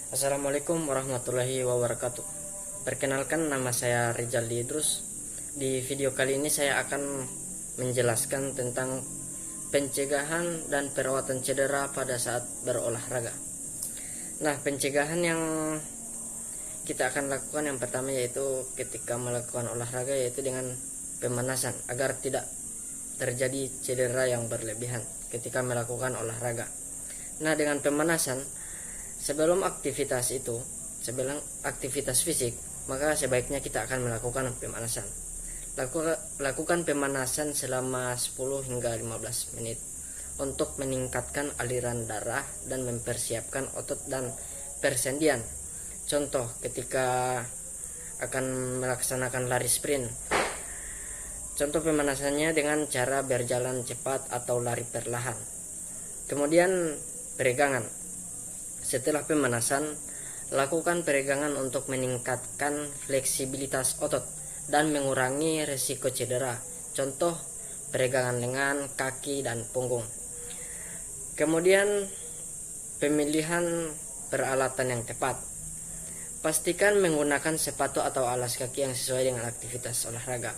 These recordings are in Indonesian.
Assalamualaikum warahmatullahi wabarakatuh. Perkenalkan, nama saya Rizal Idrus. Di video kali ini saya akan menjelaskan tentang pencegahan dan perawatan cedera pada saat berolahraga. Nah, pencegahan yang kita akan lakukan yang pertama yaitu ketika melakukan olahraga, yaitu dengan pemanasan agar tidak terjadi cedera yang berlebihan ketika melakukan olahraga. Nah, dengan pemanasan, sebelum aktivitas fisik, maka sebaiknya kita akan melakukan pemanasan. Lakukan pemanasan selama 10 hingga 15 menit untuk meningkatkan aliran darah dan mempersiapkan otot dan persendian. Contoh, ketika akan melaksanakan lari sprint, contoh pemanasannya dengan cara berjalan cepat atau lari perlahan. Kemudian peregangan. Setelah pemanasan, lakukan peregangan untuk meningkatkan fleksibilitas otot dan mengurangi risiko cedera. Contoh, peregangan lengan, kaki, dan punggung. Kemudian, pemilihan peralatan yang tepat. Pastikan menggunakan sepatu atau alas kaki yang sesuai dengan aktivitas olahraga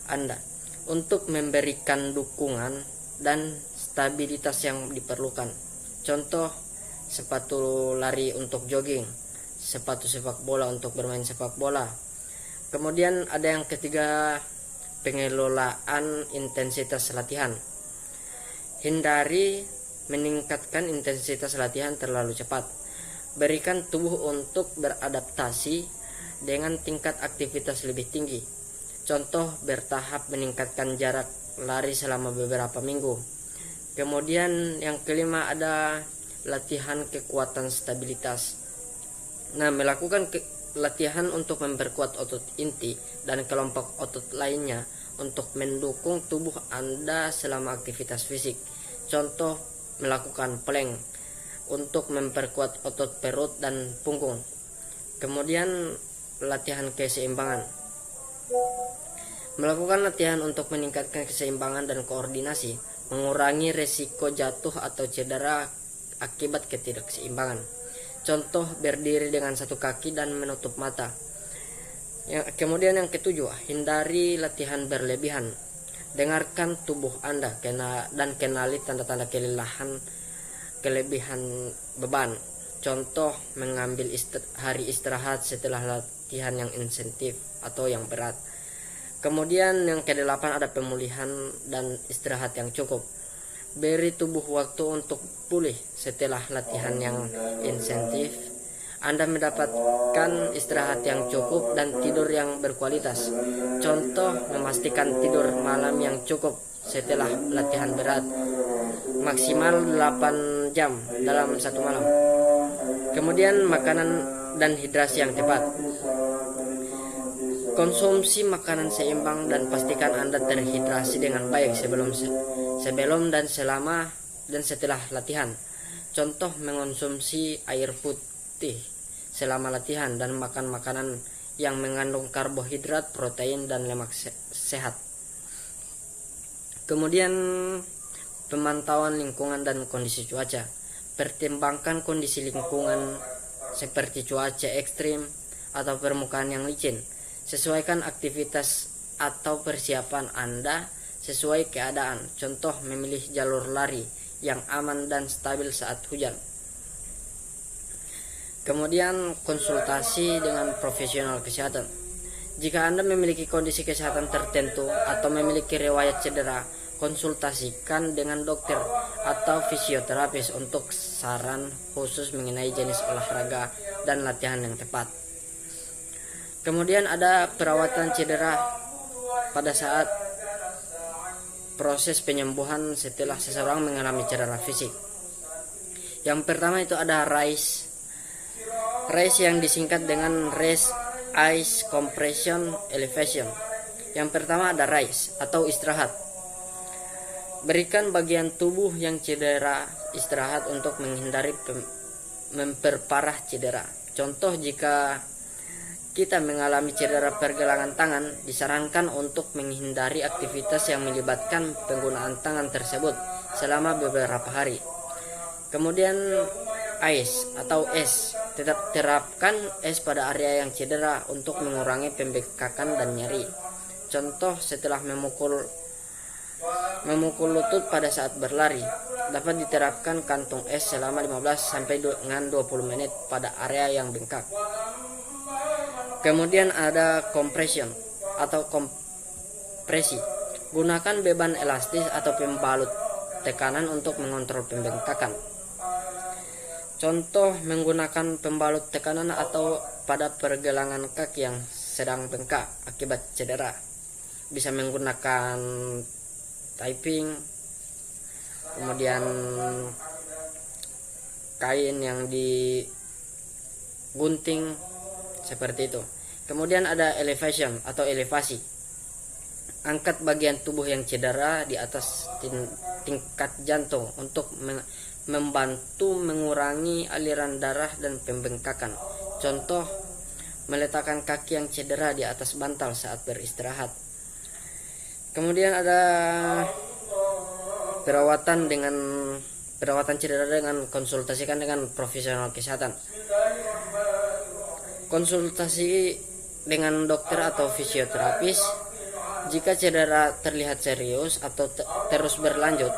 Anda untuk memberikan dukungan dan stabilitas yang diperlukan. Contoh, sepatu lari untuk jogging, sepatu sepak bola untuk bermain sepak bola. Kemudian ada yang ketiga, pengelolaan intensitas latihan. Hindari meningkatkan intensitas latihan terlalu cepat. Berikan tubuh untuk beradaptasi dengan tingkat aktivitas lebih tinggi. Contoh, bertahap meningkatkan jarak lari selama beberapa minggu. Kemudian yang kelima ada latihan kekuatan stabilitas. Nah, melakukan latihan untuk memperkuat otot inti dan kelompok otot lainnya untuk mendukung tubuh Anda selama aktivitas fisik. Contoh, melakukan plank untuk memperkuat otot perut dan punggung. Kemudian latihan keseimbangan. Melakukan latihan untuk meningkatkan keseimbangan dan koordinasi, mengurangi resiko jatuh atau cedera akibat ketidakseimbangan. Contoh, berdiri dengan satu kaki dan menutup mata. Kemudian yang ketujuh, hindari latihan berlebihan. Dengarkan tubuh Anda dan kenali tanda-tanda kelebihan beban. Contoh, mengambil hari istirahat setelah latihan yang intensif atau yang berat. Kemudian yang kedelapan ada pemulihan dan istirahat yang cukup. Beri tubuh waktu untuk pulih setelah latihan yang intensif. Anda mendapatkan istirahat yang cukup dan tidur yang berkualitas. Contoh, memastikan tidur malam yang cukup setelah latihan berat, maksimal 8 jam dalam satu malam. Kemudian makanan dan hidrasi yang tepat. Konsumsi makanan seimbang dan pastikan Anda terhidrasi dengan baik sebelum dan selama dan setelah latihan. Contoh, mengonsumsi air putih selama latihan dan makan makanan yang mengandung karbohidrat, protein, dan lemak sehat. Kemudian pemantauan lingkungan dan kondisi cuaca. Pertimbangkan kondisi lingkungan seperti cuaca ekstrim atau permukaan yang licin. Sesuaikan aktivitas atau persiapan Anda sesuai keadaan. Contoh, memilih jalur lari yang aman dan stabil saat hujan. Kemudian konsultasi dengan profesional kesehatan. Jika Anda memiliki kondisi kesehatan tertentu atau memiliki riwayat cedera, konsultasikan dengan dokter atau fisioterapis untuk saran khusus mengenai jenis olahraga dan latihan yang tepat. Kemudian ada perawatan cedera pada saat proses penyembuhan setelah seseorang mengalami cedera fisik. Yang pertama itu ada RICE. RICE yang disingkat dengan Rest, Ice, Compression, Elevation. Yang pertama ada RICE atau istirahat. Berikan bagian tubuh yang cedera istirahat untuk menghindari memperparah cedera. Contoh, jika kita mengalami cedera pergelangan tangan, disarankan untuk menghindari aktivitas yang melibatkan penggunaan tangan tersebut selama beberapa hari. Kemudian ice atau es, Tetap terapkan es pada area yang cedera untuk mengurangi pembengkakan dan nyeri. Contoh, setelah memukul lutut pada saat berlari, dapat diterapkan kantung es selama 15 sampai dengan 20 menit pada area yang bengkak. Kemudian ada compression atau kompresi. Gunakan beban elastis atau pembalut tekanan untuk mengontrol pembengkakan. Contoh, menggunakan pembalut tekanan atau pada pergelangan kaki yang sedang bengkak akibat cedera. Bisa menggunakan typing, kemudian kain yang digunting seperti itu. Kemudian ada elevation atau elevasi. Angkat bagian tubuh yang cedera di atas tingkat jantung untuk membantu mengurangi aliran darah dan pembengkakan. Contoh, meletakkan kaki yang cedera di atas bantal saat beristirahat. Kemudian ada perawatan cedera dengan konsultasikan dengan profesional kesehatan. Konsultasi dengan dokter atau fisioterapis. Jika cedera terlihat serius atau terus berlanjut,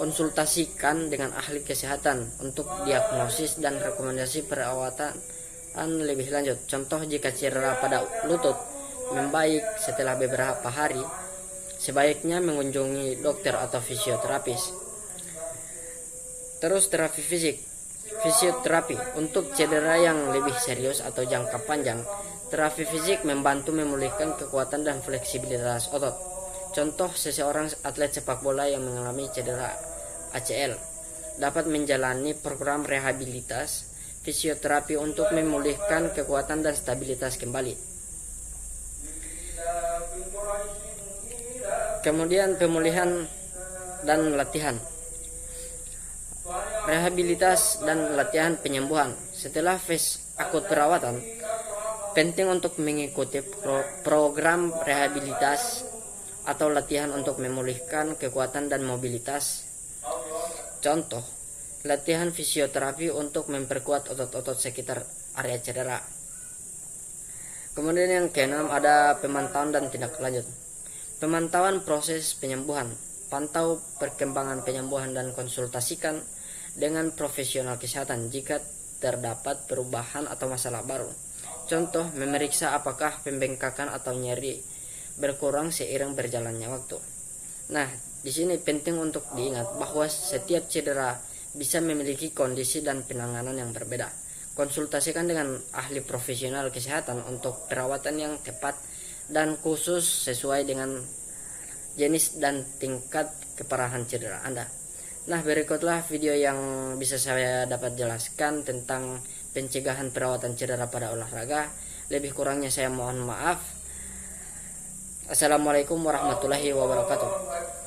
konsultasikan dengan ahli kesehatan untuk diagnosis dan rekomendasi perawatan lebih lanjut. Contoh, jika cedera pada lutut membaik setelah beberapa hari, sebaiknya mengunjungi dokter atau fisioterapis. Terus terapi fisik. Fisioterapi untuk cedera yang lebih serius atau jangka panjang. Terapi fisik membantu memulihkan kekuatan dan fleksibilitas otot. Contoh, seseorang atlet sepak bola yang mengalami cedera ACL dapat menjalani program rehabilitas fisioterapi untuk memulihkan kekuatan dan stabilitas kembali. Kemudian pemulihan dan latihan. Rehabilitas dan latihan penyembuhan. Setelah fase akut perawatan, penting untuk mengikuti program rehabilitas atau latihan untuk memulihkan kekuatan dan mobilitas. Contoh, latihan fisioterapi untuk memperkuat otot-otot sekitar area cedera. Kemudian yang keenam ada pemantauan dan tindak lanjut. Pemantauan proses penyembuhan. Pantau perkembangan penyembuhan dan konsultasikan dengan profesional kesehatan jika terdapat perubahan atau masalah baru. Contoh, memeriksa apakah pembengkakan atau nyeri berkurang seiring berjalannya waktu. Nah, di sini penting untuk diingat bahwa setiap cedera bisa memiliki kondisi dan penanganan yang berbeda. Konsultasikan dengan ahli profesional kesehatan untuk perawatan yang tepat dan khusus sesuai dengan jenis dan tingkat keparahan cedera Anda. Nah, berikutlah video yang bisa saya dapat jelaskan tentang pencegahan perawatan cedera pada olahraga. Lebih kurangnya saya mohon maaf. Assalamualaikum warahmatullahi wabarakatuh.